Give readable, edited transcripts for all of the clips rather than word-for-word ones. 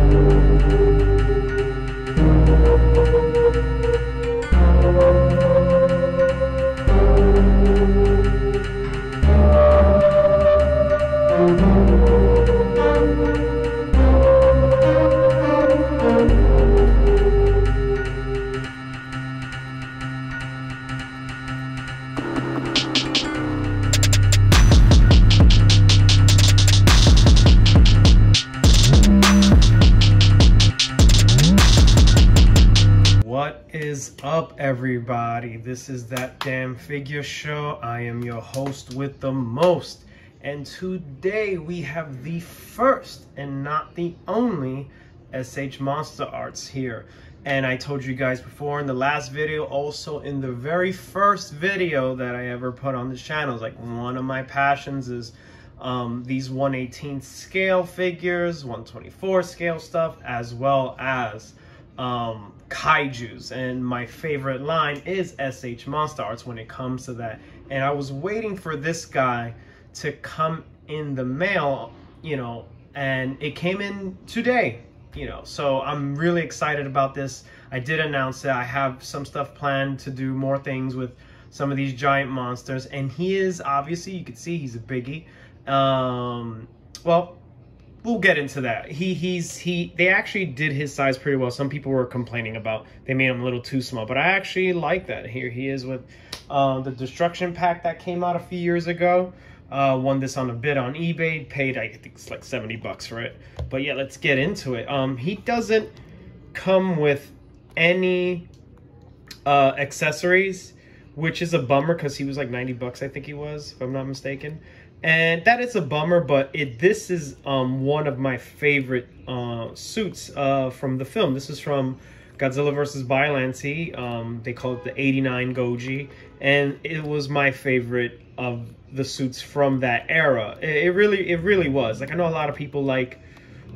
What is up, everybody? This is That Damn Figure Show. I am your host with the most, and today we have the first and not the only SH Monster Arts here. And I told you guys before in the last video, also in the very first video that I ever put on this channel, like one of my passions is these 1/18 scale figures, 1/24 scale stuff, as well as kaijus. And my favorite line is SH Monster Arts when it comes to that. And I was waiting for this guy to come in the mail, you know, and it came in today, you know, so I'm really excited about this. I did announce that I have some stuff planned to do more things with some of these giant monsters, and he is, obviously, you can see he's a biggie. Well, we'll get into that. They actually did his size pretty well. Some people were complaining about they made him a little too small, but I actually like that. Here he is with the Destruction Pack that came out a few years ago. Won this on a bid on eBay, paid I think it's like 70 bucks for it. But yeah, let's get into it. He doesn't come with any accessories, which is a bummer because he was like 90 bucks, I think he was, if I'm not mistaken. And that is a bummer, but this is one of my favorite suits from the film. This is from Godzilla vs. Biollante. They call it the 89 Goji, and it was my favorite of the suits from that era. It really was. Like, I know a lot of people like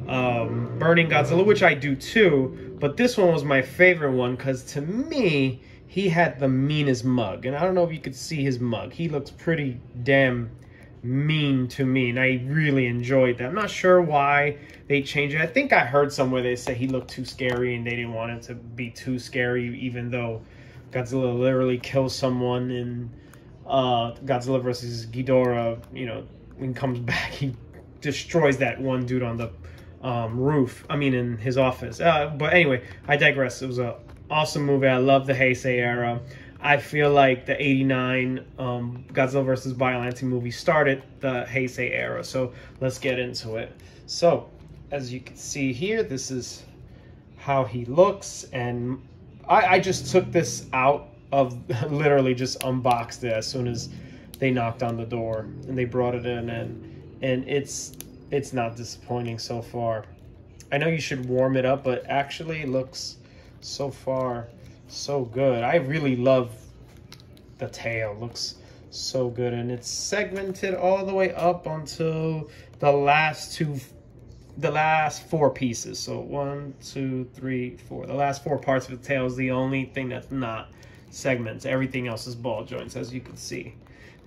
Burning Godzilla, which I do too, but this one was my favorite one because to me, he had the meanest mug. And I don't know if you could see his mug. He looks pretty damn mean to me, and I really enjoyed that. I'm not sure why they changed it. I think I heard somewhere they say he looked too scary and they didn't want it to be too scary, even though Godzilla literally kills someone in Godzilla vs. Ghidorah. You know, when he comes back, he destroys that one dude on the roof. I mean, in his office. But anyway, I digress. It was an awesome movie. I love the Heisei era. I feel like the 89 Godzilla vs. Biollante movie started the Heisei era, so let's get into it. So, as you can see here, this is how he looks, and I just took this out of, literally just unboxed it as soon as they knocked on the door, and they brought it in, and it's not disappointing so far. I know you should warm it up, but actually it looks so far so good. I really love the tail. Looks so good, and it's segmented all the way up until the last four pieces. So 1, 2, 3, 4. The last four parts of the tail is the only thing that's not segments. Everything else is ball joints, as you can see,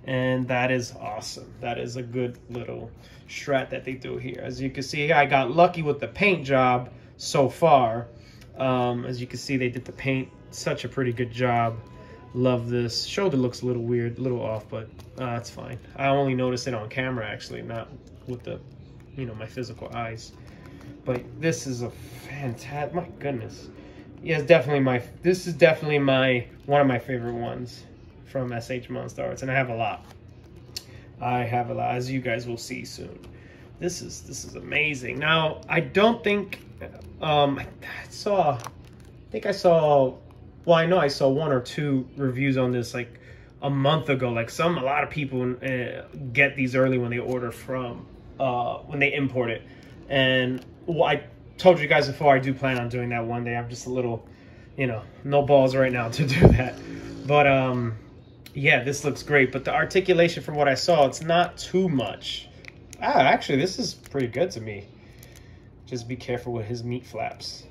and that is awesome. That is a good little strat that they do here. As you can see, I got lucky with the paint job so far. As you can see, they did the paint such a pretty good job. Love this. Shoulder looks a little weird, a little off, but it's fine. I only noticed it on camera, actually, not with the, you know, my physical eyes. But this is a fantastic, my goodness. Yeah, it's definitely this is definitely one of my favorite ones from SH Monster Arts, and I have a lot. I have a lot, as you guys will see soon. This is amazing. Now, I don't think I know I saw 1 or 2 reviews on this like a month ago. Like a lot of people get these early when they order from when they import it. And I told you guys before, I do plan on doing that one day. I'm just a little, you know, no balls right now to do that. But yeah, this looks great. But the articulation from what I saw, it's not too much. Actually, this is pretty good to me. Just be careful with his meat flaps.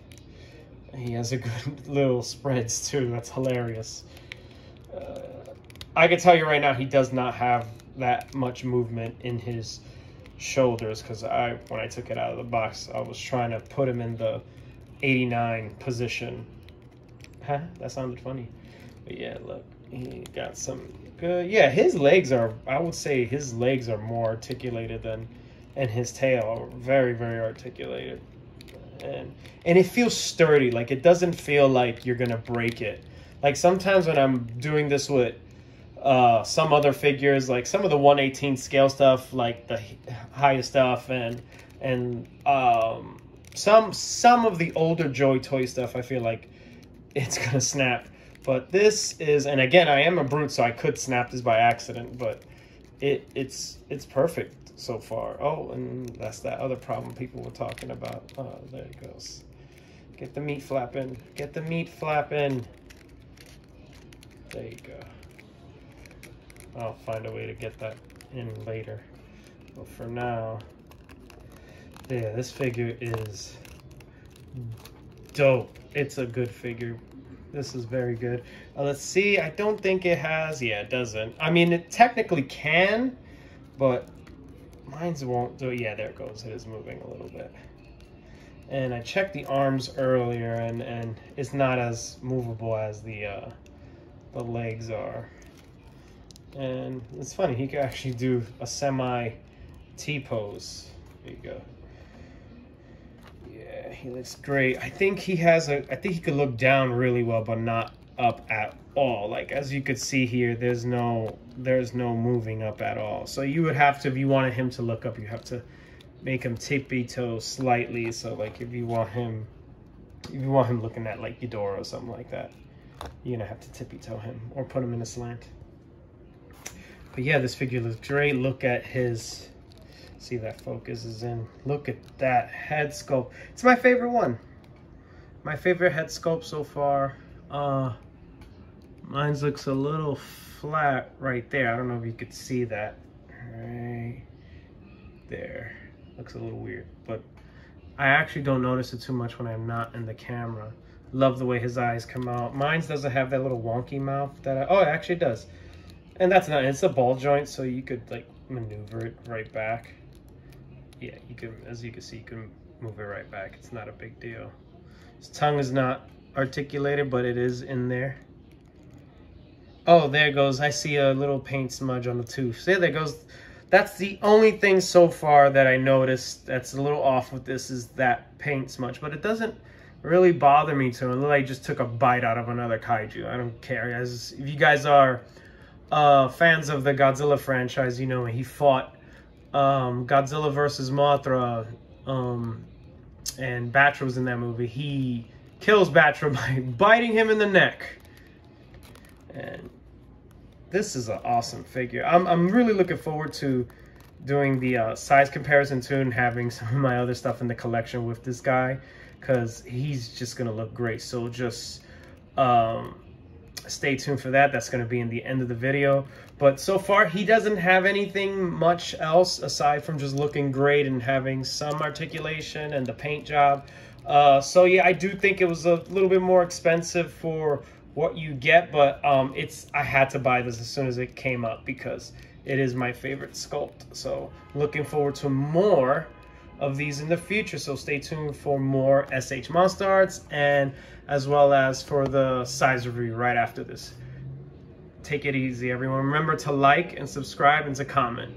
He has a good little spreads too. That's hilarious. I can tell you right now, he does not have that much movement in his shoulders, because when I took it out of the box, I was trying to put him in the 89 position. Huh? That sounded funny. But yeah, look, he got some good. Yeah, his legs are, I would say his legs are more articulated than, and his tail are very, very articulated. And it feels sturdy. Like, it doesn't feel like you're gonna break it. Like, sometimes when I'm doing this with some other figures, like some of the 1/18 scale stuff, like the highest stuff, and some of the older Joey Toy stuff, I feel like it's gonna snap. But this is, and again, I am a brute, so I could snap this by accident, but it's perfect so far. Oh, and that's that other problem people were talking about. Oh, there it goes. Get the meat flapping. Get the meat flapping. There you go. I'll find a way to get that in later. But for now, yeah, this figure is dope. It's a good figure. This is very good. Let's see. I don't think it has. Yeah, it doesn't. I mean, it technically can, but mine's won't do it. Yeah, there it goes. It is moving a little bit. And I checked the arms earlier, and it's not as movable as the legs are. And it's funny, he could actually do a semi T-pose. There you go. Yeah, he looks great. I think he has I think he could look down really well, but not up at all. Like, as you could see here, there's no moving up at all. So you would have to, if you wanted him to look up, you have to make him tippy-toe slightly. So like, if you want him looking at like Ghidorah or something like that, you're gonna have to tippy-toe him or put him in a slant. But yeah, this figure looks great. Look at his, see that focus is in. Look at that head sculpt. It's my favorite one. My favorite head sculpt so far. Mine looks a little flat right there. I don't know if you could see that. Right there. Looks a little weird, but I actually don't notice it too much when I'm not in the camera. Love the way his eyes come out. Mine doesn't have that little wonky mouth that oh, it actually does. And that's not, it's a ball joint, so you could like maneuver it right back. Yeah, you can, as you can see, you can move it right back. It's not a big deal. His tongue is not articulated, but it is in there. Oh, there it goes. I see a little paint smudge on the tooth. See, there goes. That's the only thing so far that I noticed that's a little off with this, is that paint smudge. But it doesn't really bother me too. It looked like I just took a bite out of another kaiju. I don't care. As if you guys are fans of the Godzilla franchise, you know he fought Godzilla versus Mothra, and Batra was in that movie. He kills Batra by biting him in the neck. And this is an awesome figure. I'm really looking forward to doing the size comparison too, and having some of my other stuff in the collection with this guy, because he's just gonna look great. So just stay tuned for that. That's going to be in the end of the video. But so far, he doesn't have anything much else aside from just looking great and having some articulation and the paint job. So yeah, I do think it was a little bit more expensive for what you get, but I had to buy this as soon as it came up because it is my favorite sculpt. So looking forward to more of these in the future, so stay tuned for more SH Monster Arts, and as well as for the size review right after this. Take it easy, everyone. Remember to like and subscribe and to comment.